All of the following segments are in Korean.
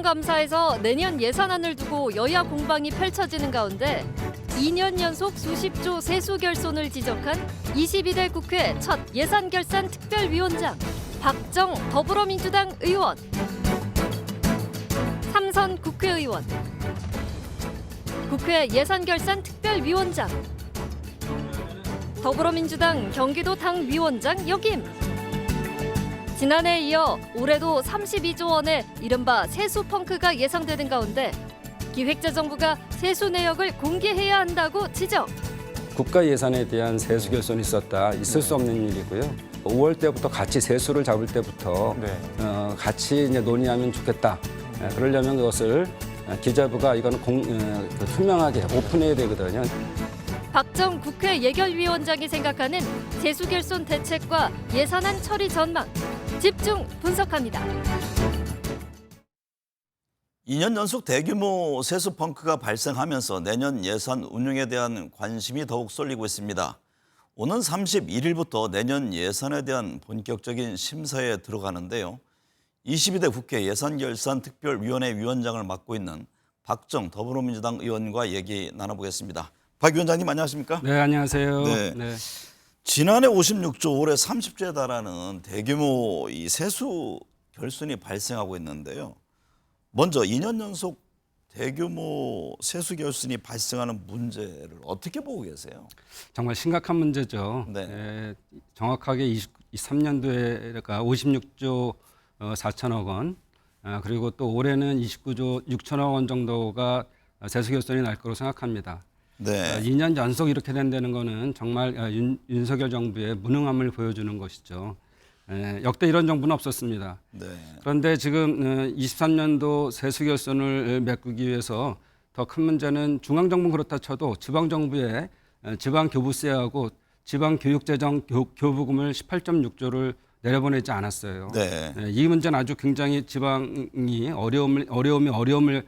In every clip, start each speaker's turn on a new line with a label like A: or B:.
A: 국정감사에서 내년 예산안을 두고 여야 공방이 펼쳐지는 가운데 2년 연속 수십조 세수 결손을 지적한 22대 국회 첫 예산결산 특별위원장 박정 더불어민주당 의원, 삼선 국회의원, 국회 예산결산 특별위원장, 더불어민주당 경기도 당위원장 역임. 지난해에 이어 올해도 32조 원의 이른바 세수 펑크가 예상되는 가운데 기획재정부가 세수 내역을 공개해야 한다고 지적.
B: 국가 예산에 대한 세수 결손이 있을 수 없는 일이고요. 5월 때부터 같이 세수를 잡을 때부터 같이 이제 논의하면 좋겠다. 그러려면 그것을 기재부가 이거는 투명하게 오픈해야 되거든요.
A: 박정 국회 예결위원장이 생각하는 세수 결손 대책과 예산안 처리 전망 집중 분석합니다.
C: 2년 연속 대규모 세수 펑크가 발생하면서 내년 예산 운용에 대한 관심이 더욱 쏠리고 있습니다. 오는 31일부터 내년 예산에 대한 본격적인 심사에 들어가는데요. 22대 국회 예산결산특별위원회 위원장을 맡고 있는 박정 더불어민주당 의원과 얘기 나눠보겠습니다. 박 위원장님 안녕하십니까?
B: 네, 안녕하세요.
C: 네. 지난해 56조, 올해 30조에 달하는 대규모 이 세수 결손이 발생하고 있는데요. 먼저 2년 연속 대규모 세수 결손이 발생하는 문제를 어떻게 보고 계세요?
B: 정말 심각한 문제죠.
C: 네.
B: 정확하게 23년도에가 56조 4천억 원, 그리고 또 올해는 29조 6천억 원 정도가 세수 결손이 날 거로 생각합니다.
C: 네.
B: 2년 연속 이렇게 된다는 거는 정말 윤석열 정부의 무능함을 보여주는 것이죠. 역대 이런 정부는 없었습니다.
C: 네.
B: 그런데 지금 23년도 세수 결손을 메꾸기 위해서 더 큰 문제는 중앙정부는 그렇다 쳐도 지방정부의 지방교부세하고 지방교육재정 교부금을 18.6조를 내려보내지 않았어요.
C: 네.
B: 이 문제는 아주 굉장히 지방이 어려움을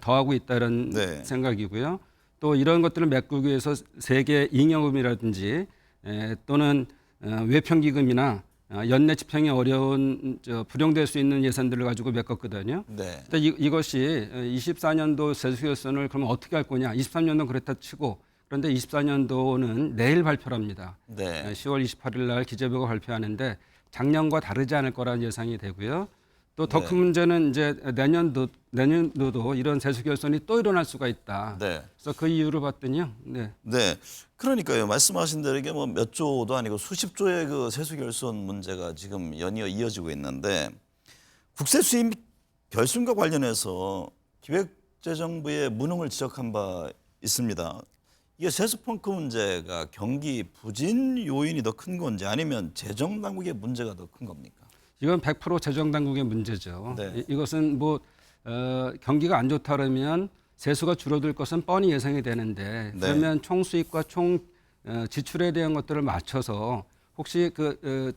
B: 더하고 있다는
C: 네.
B: 생각이고요. 또 이런 것들을 메꾸기 위해서 세계 잉여금이라든지 또는 외평기금이나 연내 집행이 어려운 불용될 수 있는 예산들을 가지고 메꿨거든요.
C: 네.
B: 근데 이것이 24년도 세수 결손을 그러면 어떻게 할 거냐? 23년도는 그렇다 치고 그런데 24년도는 내일 발표합니다.
C: 네.
B: 10월 28일 날 기재부가 발표하는데 작년과 다르지 않을 거라는 예상이 되고요. 또 더 큰 문제는 이제 내년도도 이런 세수 결손이 또 일어날 수가 있다.
C: 네.
B: 그래서 그 이유를 봤더니요.
C: 네. 그러니까요. 말씀하신 대로 이게 뭐 몇 조도 아니고 수십 조의 그 세수 결손 문제가 지금 연이어 이어지고 있는데 국세 수입 결손과 관련해서 기획재정부의 무능을 지적한 바 있습니다. 이게 세수 펑크 문제가 경기 부진 요인이 더 큰 건지 아니면 재정 당국의 문제가 더 큰 겁니까?
B: 이건 100% 재정 당국의 문제죠.
C: 네.
B: 이것은 뭐 경기가 안 좋다 그러면 세수가 줄어들 것은 뻔히 예상이 되는데 그러면 총 수입과 총 지출에 대한 것들을 맞춰서 혹시 그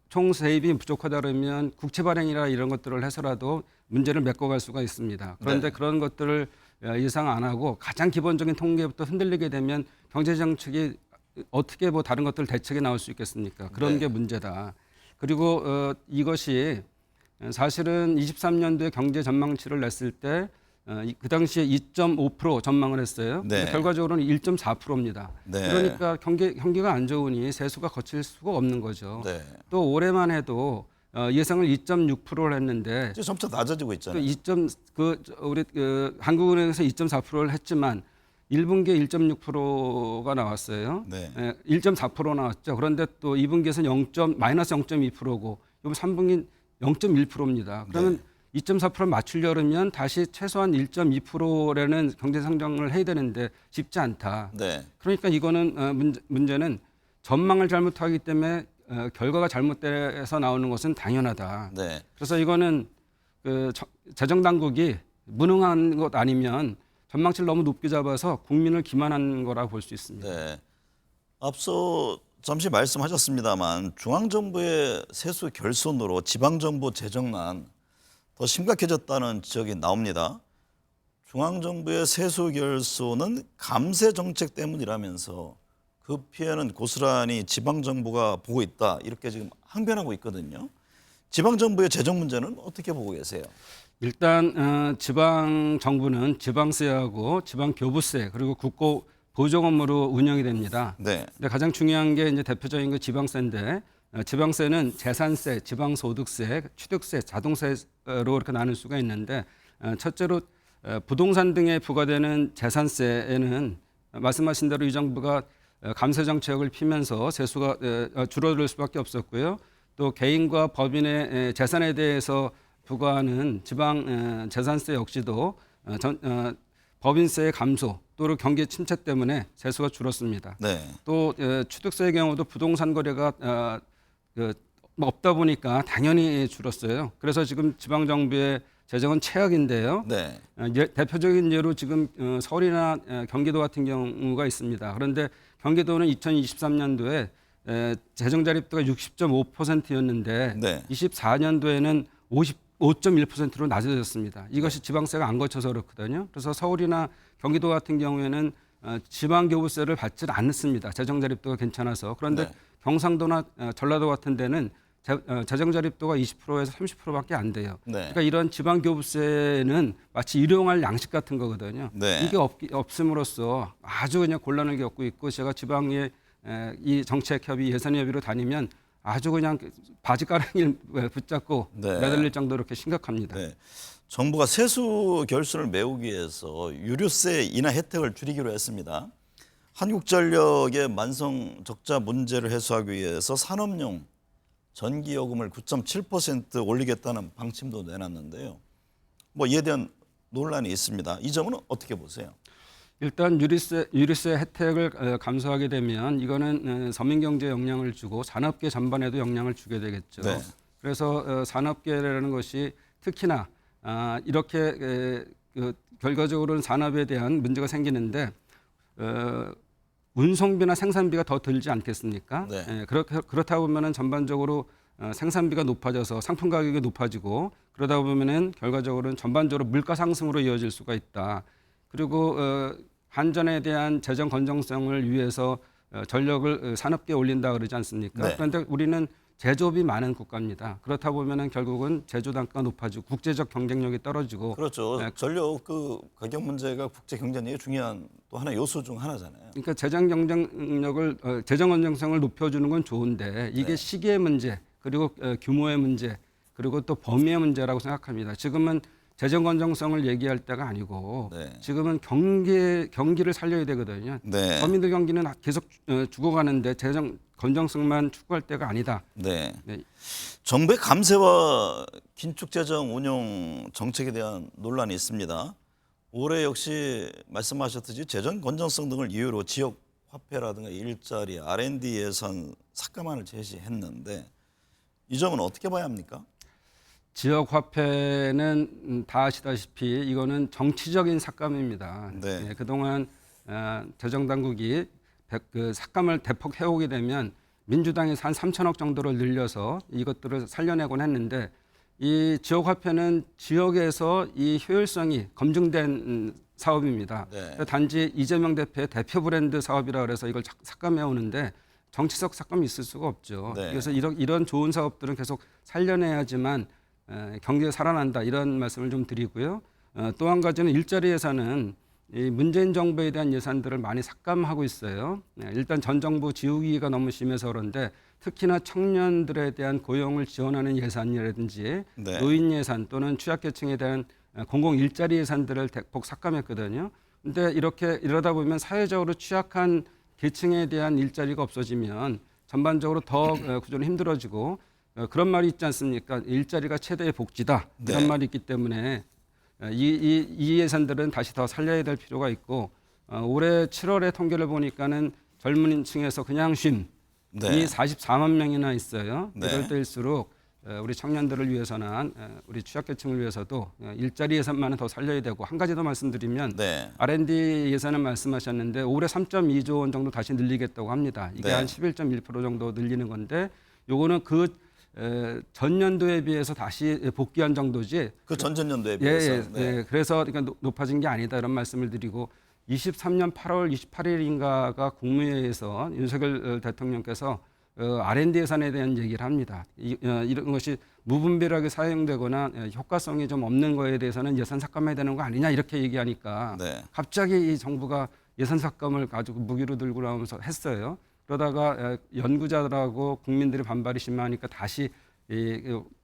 B: 총 세입이 부족하다 그러면 국채 발행이라 이런 것들을 해서라도 문제를 메꿔갈 수가 있습니다. 그런데 그런 것들을 예상 안 하고 가장 기본적인 통계부터 흔들리게 되면 경제 정책이 어떻게 뭐 다른 것들 대책이 나올 수 있겠습니까? 그런 게 문제다. 그리고 이것이 사실은 23년도에 경제 전망치를 냈을 때 그 당시에 2.5% 전망을 했어요.
C: 네.
B: 결과적으로는 1.4%입니다.
C: 네.
B: 그러니까 경기가 안 좋으니 세수가 거칠 수가 없는 거죠.
C: 네.
B: 또 올해만 해도 예상을 2.6%를 했는데
C: 이제 점차 낮아지고 있잖아요.
B: 우리 한국은행에서 2.4%를 했지만 1분기에 1.6%가 나왔어요.
C: 네.
B: 1.4% 나왔죠. 그런데 또 2분기에서는 마이너스 0.2%고 이번 3분기 0.1%입니다. 그러면 2.4%를 맞추려면 다시 최소한 1.2%라는 경제 성장을 해야 되는데 쉽지 않다.
C: 네.
B: 그러니까 이거는 문제는 전망을 잘못하기 때문에 결과가 잘못돼서 나오는 것은 당연하다.
C: 네.
B: 그래서 이거는 재정 당국이 무능한 것 아니면 전망치를 너무 높게 잡아서 국민을 기만한 거라고 볼 수 있습니다.
C: 네. 앞서 잠시 말씀하셨습니다만 중앙정부의 세수 결손으로 지방정부 재정난 더 심각해졌다는 지적이 나옵니다. 중앙정부의 세수 결손은 감세 정책 때문이라면서 그 피해는 고스란히 지방정부가 보고 있다 이렇게 지금 항변하고 있거든요. 지방정부의 재정 문제는 어떻게 보고 계세요?
B: 일단 지방 정부는 지방세하고 지방교부세 그리고 국고 보조금으로 운영이 됩니다.
C: 네.
B: 근데 가장 중요한 게 이제 대표적인 게 지방세인데 지방세는 재산세, 지방소득세, 취득세, 자동세로 이렇게 나눌 수가 있는데 첫째로 부동산 등에 부과되는 재산세에는 말씀하신 대로 이 정부가 감세 정책을 피면서 세수가 줄어들 수밖에 없었고요. 또 개인과 법인의 재산에 대해서 부과하는 지방 재산세 역시도 법인세의 감소 또는 경기 침체 때문에 세수가 줄었습니다.
C: 네.
B: 또 취득세의 경우도 부동산 거래가 뭐 없다 보니까 당연히 줄었어요. 그래서 지금 지방 정부의 재정은 최악인데요.
C: 네.
B: 대표적인 예로 지금 서울이나 경기도 같은 경우가 있습니다. 그런데 경기도는 2023년도에 재정 자립도가 60.5%였는데
C: 네.
B: 24년도에는 55.1%로 낮아졌습니다. 이것이 지방세가 안 거쳐서 그렇거든요. 그래서 서울이나 경기도 같은 경우에는 지방교부세를 받지 않습니다. 재정 자립도가 괜찮아서. 그런데
C: 네.
B: 경상도나 전라도 같은 데는 재정 자립도가 20%에서 30%밖에 안 돼요.
C: 네.
B: 그러니까 이런 지방교부세는 마치 일용할 양식 같은 거거든요.
C: 네.
B: 이게 없음으로써 아주 그냥 곤란을 겪고 있고 제가 지방의 이 정책협의 예산협의로 다니면 아주 그냥 바지가랑이를 붙잡고
C: 네.
B: 매달릴 정도로 이렇게 심각합니다.
C: 네. 정부가 세수 결손을 메우기 위해서 유류세 인하 혜택을 줄이기로 했습니다. 한국전력의 만성 적자 문제를 해소하기 위해서 산업용 전기요금을 9.7% 올리겠다는 방침도 내놨는데요. 뭐 이에 대한 논란이 있습니다. 이 점은 어떻게 보세요?
B: 일단 유류세 혜택을 감소하게 되면 이거는 서민 경제에 영향을 주고 산업계 전반에도 영향을 주게 되겠죠.
C: 네.
B: 그래서 산업계라는 것이 특히나 이렇게 결과적으로는 산업에 대한 문제가 생기는데 운송비나 생산비가 더 들지 않겠습니까?
C: 네.
B: 그렇다 보면은 전반적으로 생산비가 높아져서 상품 가격이 높아지고 그러다 보면은 결과적으로는 전반적으로 물가 상승으로 이어질 수가 있다. 그리고 한전에 대한 재정 건전성을 위해서 전력을 산업계에 올린다 그러지 않습니까?
C: 네.
B: 그런데 우리는 제조업이 많은 국가입니다. 그렇다 보면은 결국은 제조 단가가 높아지고 국제적 경쟁력이 떨어지고
C: 그렇죠.
B: 네.
C: 전력 가격 문제가 국제 경쟁력의 중요한 또 하나의 요소 중 하나잖아요.
B: 그러니까 재정 경쟁력을 재정 건전성을 높여주는 건 좋은데 이게
C: 네.
B: 시기의 문제 그리고 규모의 문제 그리고 또 범위의 문제라고 생각합니다. 지금은 재정 건전성을 얘기할 때가 아니고
C: 네.
B: 지금은 경기를 살려야 되거든요.
C: 네.
B: 서민들 경기는 계속 죽어가는데 재정 건전성만 추구할 때가 아니다.
C: 네.
B: 네.
C: 정부의 감세와 긴축 재정 운용 정책에 대한 논란이 있습니다. 올해 역시 말씀하셨듯이 재정 건전성 등을 이유로 지역 화폐라든가 일자리, R&D 예산 삭감안을 제시했는데 이 점은 어떻게 봐야 합니까?
B: 지역 화폐는 다 아시다시피 이거는 정치적인 삭감입니다.
C: 네.
B: 그동안 재정 당국이 삭감을 대폭 해오게 되면 민주당이 한 3천억 정도를 늘려서 이것들을 살려내곤 했는데 이 지역 화폐는 지역에서 이 효율성이 검증된 사업입니다.
C: 네.
B: 단지 이재명 대표의 대표 브랜드 사업이라 그래서 이걸 삭감해 오는데 정치적 삭감이 있을 수가 없죠.
C: 네.
B: 그래서 이런 좋은 사업들은 계속 살려내야지만 경기가 살아난다 이런 말씀을 좀 드리고요. 또 한 가지는 일자리 예산은 이 문재인 정부에 대한 예산들을 많이 삭감하고 있어요. 일단 전 정부 지우기가 너무 심해서 그런데 특히나 청년들에 대한 고용을 지원하는 예산이라든지
C: 네.
B: 노인 예산 또는 취약계층에 대한 공공 일자리 예산들을 대폭 삭감했거든요. 근데 이러다 보면 사회적으로 취약한 계층에 대한 일자리가 없어지면 전반적으로 더 구조는 힘들어지고 그런 말이 있지 않습니까? 일자리가 최대의 복지다. 이런
C: 네.
B: 말이 있기 때문에 이 예산들은 다시 더 살려야 될 필요가 있고 올해 7월에 통계를 보니까는 젊은층에서 그냥 쉼이
C: 네.
B: 44만 명이나 있어요.
C: 네.
B: 이럴 때일수록 우리 청년들을 위해서나 우리 취약계층을 위해서도 일자리 예산만은 더 살려야 되고 한 가지 더 말씀드리면
C: 네.
B: R&D 예산은 말씀하셨는데 올해 3.2조 원 정도 다시 늘리겠다고 합니다. 이게
C: 네.
B: 한 11.1% 정도 늘리는 건데 요거는 전년도에 비해서 다시 복귀한 정도지.
C: 그 전전년도에 비해서.
B: 네. 그래서 그러니까 높아진 게 아니다 이런 말씀을 드리고 23년 8월 28일인가가 국무회의에서 윤석열 대통령께서 R&D 예산에 대한 얘기를 합니다. 이런 것이 무분별하게 사용되거나 효과성이 좀 없는 거에 대해서는 예산 삭감해야 되는 거 아니냐 이렇게 얘기하니까
C: 네.
B: 갑자기 이 정부가 예산 삭감을 가지고 무기로 들고 나오면서 했어요. 그러다가 연구자들하고 국민들이 반발이 심하니까 다시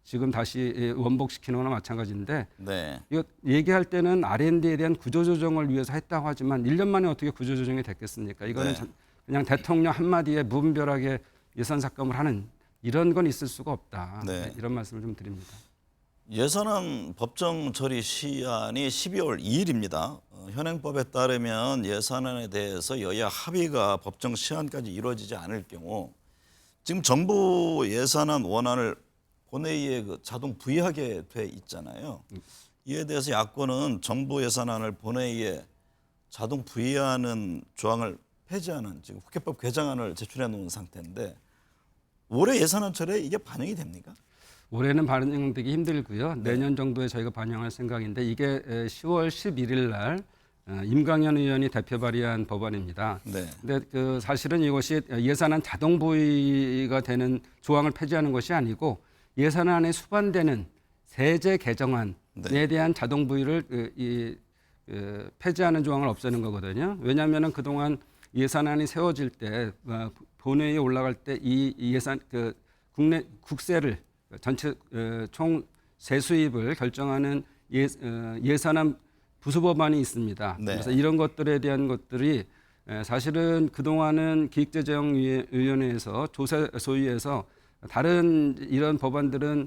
B: 지금 다시 원복시키는 거나 마찬가지인데
C: 네.
B: 이거 얘기할 때는 R&D에 대한 구조조정을 위해서 했다고 하지만 1년 만에 어떻게 구조조정이 됐겠습니까? 이거는
C: 네.
B: 그냥 대통령 한마디에 무분별하게 예산 삭감을 하는 이런 건 있을 수가 없다.
C: 네.
B: 이런 말씀을 좀 드립니다.
C: 예산안 법정 처리 시한이 12월 2일입니다. 현행법에 따르면 예산안에 대해서 여야 합의가 법정 시한까지 이루어지지 않을 경우 지금 정부 예산안 원안을 본회의에 자동 부의하게 돼 있잖아요. 이에 대해서 야권은 정부 예산안을 본회의에 자동 부의하는 조항을 폐지하는 지금 국회법 개정안을 제출해 놓은 상태인데 올해 예산안 처리에 이게 반영이 됩니까?
B: 올해는 반영되기 힘들고요. 내년 정도에 저희가 반영할 생각인데 이게 10월 11일 날 임강현 의원이 대표 발의한 법안입니다.
C: 네.
B: 근데 그 사실은 이것이 예산안 자동 부의가 되는 조항을 폐지하는 것이 아니고 예산안에 수반되는 세제 개정안에
C: 네.
B: 대한 자동 부의를 폐지하는 조항을 없애는 거거든요. 왜냐하면은 그동안 예산안이 세워질 때 본회의에 올라갈 때 이 예산 국내 국세를 전체 총 세수입을 결정하는 예산안 부수법안이 있습니다.
C: 네.
B: 그래서 이런 것들에 대한 것들이 사실은 그동안은 기획재정위원회에서 조사 소위에서 다른 이런 법안들은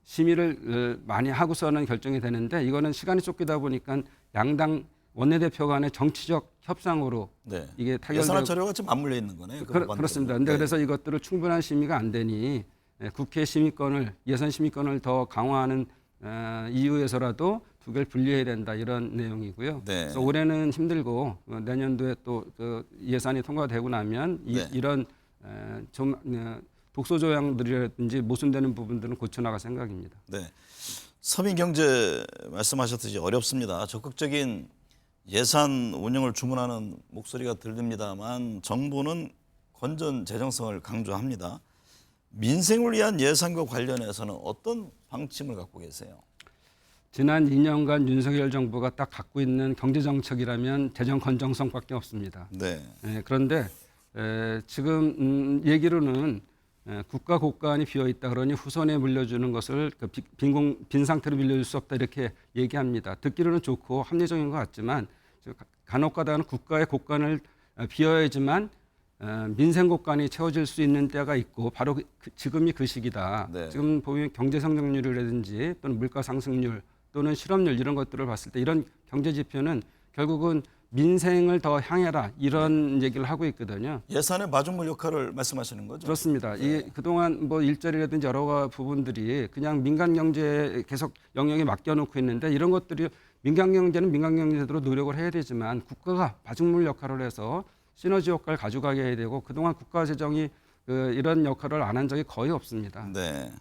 B: 심의를 많이 하고서는 결정이 되는데 이거는 시간이 쫓기다 보니까 양당 원내대표 간의 정치적 협상으로
C: 네.
B: 이게 타결되고
C: 예산안 처리가 좀 맞물려 있는 거네요.
B: 그렇습니다. 근데
C: 네.
B: 그래서 이것들을 충분한 심의가 안 되니 국회 심의권을 예산 심의권을 더 강화하는 이유에서라도 두 개를 분리해야 된다 이런 내용이고요.
C: 네.
B: 그래서 올해는 힘들고 내년도에 또 그 예산이 통과되고 나면
C: 네.
B: 이런 좀 독소 조항들이라든지 모순되는 부분들은 고쳐나갈 생각입니다.
C: 네. 서민경제 말씀하셨듯이 어렵습니다. 적극적인 예산 운영을 주문하는 목소리가 들립니다만 정부는 건전 재정성을 강조합니다. 민생을 위한 예산과 관련해서는 어떤 방침을 갖고 계세요?
B: 지난 2년간 윤석열 정부가 딱 갖고 있는 경제 정책이라면 재정 건전성밖에 없습니다.
C: 네.
B: 그런데 지금 얘기로는 국가 곳간이 비어 있다 그러니 후손에 물려주는 것을 빈 상태로 물려줄 수 없다 이렇게 얘기합니다. 듣기로는 좋고 합리적인 것 같지만 간혹가다는 국가의 곳간을 비워야지만 민생 곳간이 채워질 수 있는 때가 있고 바로 지금이 그 시기다.
C: 네.
B: 지금 보면 경제 성장률이라든지 또는 물가 상승률 또는 실업률 이런 것들을 봤을 때 이런 경제 지표는 결국은 민생을 더 향해라 이런 얘기를 하고 있거든요.
C: 예산의 마중물 역할을 말씀하시는 거죠?
B: 그렇습니다.
C: 네.
B: 이 그동안 뭐 일자리라든지 여러 부분들이 그냥 민간 경제에 계속 영역에 맡겨놓고 있는데 이런 것들이 민간 경제는 민간 경제대로 노력을 해야 되지만 국가가 마중물 역할을 해서 시너지 효과를 가져가게 해야 되고 그동안 국가 재정이 이런 역할을 안 한 적이 거의 없습니다.
C: 네.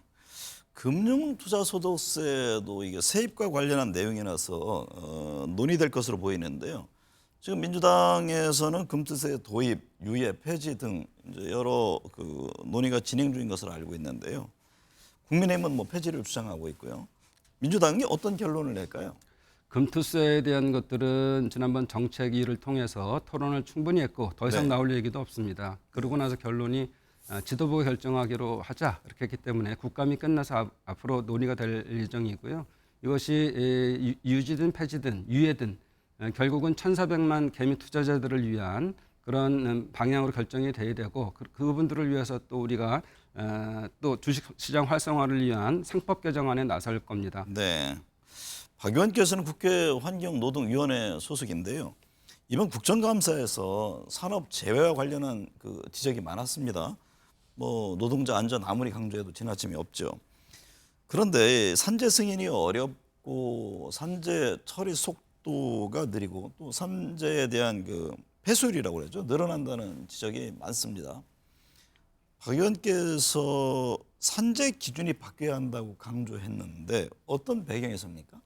C: 금융투자소득세도 이게 세입과 관련한 내용이라서 논의될 것으로 보이는데요. 지금 민주당에서는 금투세 도입, 유예, 폐지 등 이제 여러 논의가 진행 중인 것으로 알고 있는데요. 국민의힘은 뭐 폐지를 주장하고 있고요. 민주당이 어떤 결론을 낼까요?
B: 금투세에 대한 것들은 지난번 정책위를 통해서 토론을 충분히 했고 더 이상
C: 네.
B: 나올 얘기도 없습니다. 그러고 나서 결론이 지도부가 결정하기로 하자 이렇게 했기 때문에 국감이 끝나서 앞으로 논의가 될 예정이고요. 이것이 유지든 폐지든 유예든 결국은 1,400만 개미 투자자들을 위한 그런 방향으로 결정이 돼야 되고 그분들을 위해서 또 우리가 또 주식시장 활성화를 위한 상법 개정안에 나설 겁니다.
C: 네. 박 의원께서는 국회 환경노동위원회 소속인데요. 이번 국정감사에서 산업 재해와 관련한 지적이 많았습니다. 뭐 노동자 안전 아무리 강조해도 지나침이 없죠. 그런데 산재 승인이 어렵고 산재 처리 속도가 느리고 또 산재에 대한 폐수율이라고 그러죠. 늘어난다는 지적이 많습니다. 박 의원께서 산재 기준이 바뀌어야 한다고 강조했는데 어떤 배경에서입니까?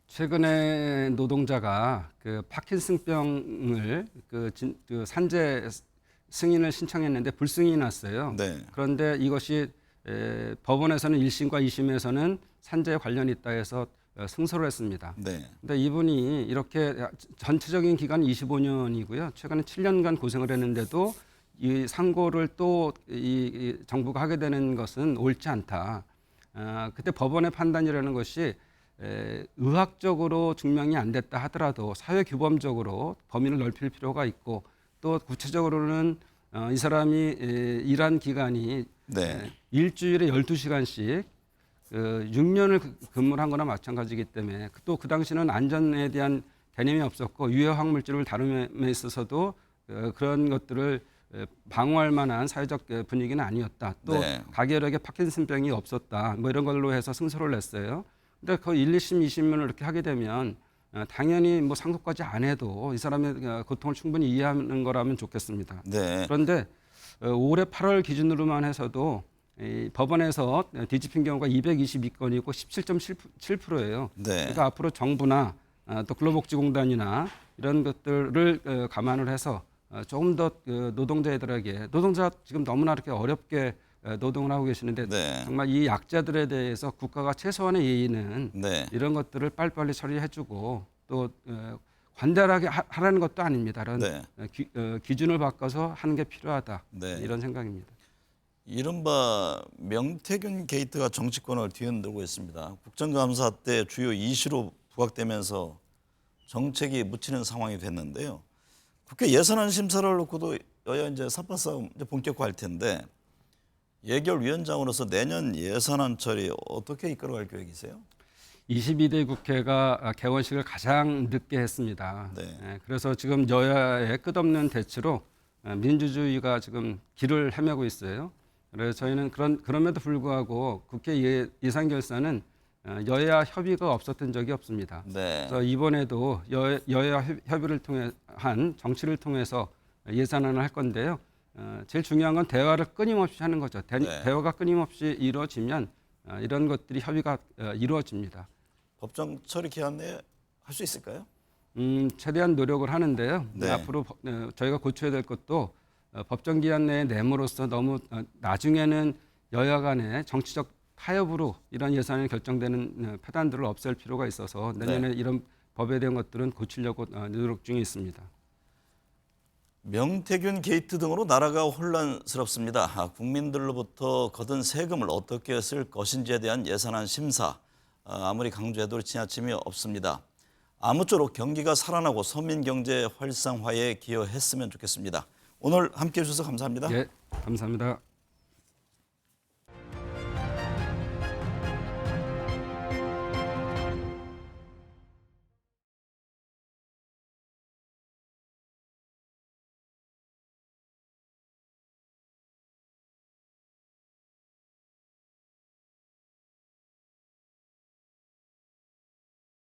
B: 최근에 노동자가 파킨슨병을 산재 승인을 신청했는데 불승인이 났어요.
C: 네.
B: 그런데 이것이 법원에서는 1심과 2심에서는 산재에 관련이 있다 해서 승소를 했습니다.
C: 네.
B: 근데 이분이 이렇게 전체적인 기간은 25년이고요. 최근에 7년간 고생을 했는데도 이 상고를 또 이 정부가 하게 되는 것은 옳지 않다. 그때 법원의 판단이라는 것이 의학적으로 증명이 안 됐다 하더라도 사회 규범적으로 범위를 넓힐 필요가 있고 또 구체적으로는 이 사람이 일한 기간이
C: 네.
B: 일주일에 12시간씩 6년을 근무를 한 거나 마찬가지이기 때문에 또 그 당시는 안전에 대한 개념이 없었고 유해 화학물질을 다룸에 있어서도 그런 것들을 방어할 만한 사회적 분위기는 아니었다. 또
C: 네.
B: 가계력에 파킨슨병이 없었다. 뭐 이런 걸로 해서 승소를 냈어요. 근데 그 1, 2심, 2심을 이렇게 하게 되면 당연히 뭐 상속까지 안 해도 이 사람의 고통을 충분히 이해하는 거라면 좋겠습니다.
C: 네.
B: 그런데 올해 8월 기준으로만 해서도 이 법원에서 뒤집힌 경우가 222건이고 17.7%예요.
C: 네.
B: 그러니까 앞으로 정부나 또 근로복지공단이나 이런 것들을 감안을 해서 조금 더 노동자들에게 노동자 지금 너무나 이렇게 어렵게 노동을 하고 계시는데
C: 네.
B: 정말 이 약자들에 대해서 국가가 최소한의 예의는
C: 네.
B: 이런 것들을 빨리빨리 처리해주고 또 관대하게 하라는 것도 아닙니다. 이런
C: 네.
B: 기준을 바꿔서 하는 게 필요하다.
C: 네.
B: 이런 생각입니다.
C: 이른바 명태균 게이트가 정치권을 뒤흔들고 있습니다. 국정감사 때 주요 이슈로 부각되면서 정책이 묻히는 상황이 됐는데요. 국회 예산안 심사를 놓고도 여야 이제 삿발 싸움 이제 본격화할 텐데 예결위원장으로서 내년 예산안 처리 어떻게 이끌어갈 계획이세요?
B: 22대 국회가 개원식을 가장 늦게 했습니다.
C: 네.
B: 그래서 지금 여야의 끝없는 대치로 민주주의가 지금 길을 헤매고 있어요. 그래서 저희는 그럼에도 불구하고 국회 예산결산은 여야 협의가 없었던 적이 없습니다.
C: 네.
B: 그래서 이번에도 여야 협의를 통해 한 정치를 통해서 예산안을 할 건데요. 제일 중요한 건 대화를 끊임없이 하는 거죠.
C: 네.
B: 대화가 끊임없이 이루어지면 이런 것들이 협의가 이루어집니다.
C: 법정 처리 기한 내에 할 수 있을까요?
B: 최대한 노력을 하는데요.
C: 네.
B: 앞으로 저희가 고쳐야 될 것도 법정 기한 내에 내므로써 너무 나중에는 여야 간의 정치적 타협으로 이런 예산이 결정되는 폐단들을 없앨 필요가 있어서 내년에
C: 네.
B: 이런 법에 대한 것들은 고치려고 노력 중에 있습니다.
C: 명태균 게이트 등으로 나라가 혼란스럽습니다. 국민들로부터 거둔 세금을 어떻게 쓸 것인지에 대한 예산안 심사 아무리 강조해도 지나침이 없습니다. 아무쪼록 경기가 살아나고 서민 경제 활성화에 기여했으면 좋겠습니다. 오늘 함께해 주셔서 감사합니다.
B: 예, 감사합니다.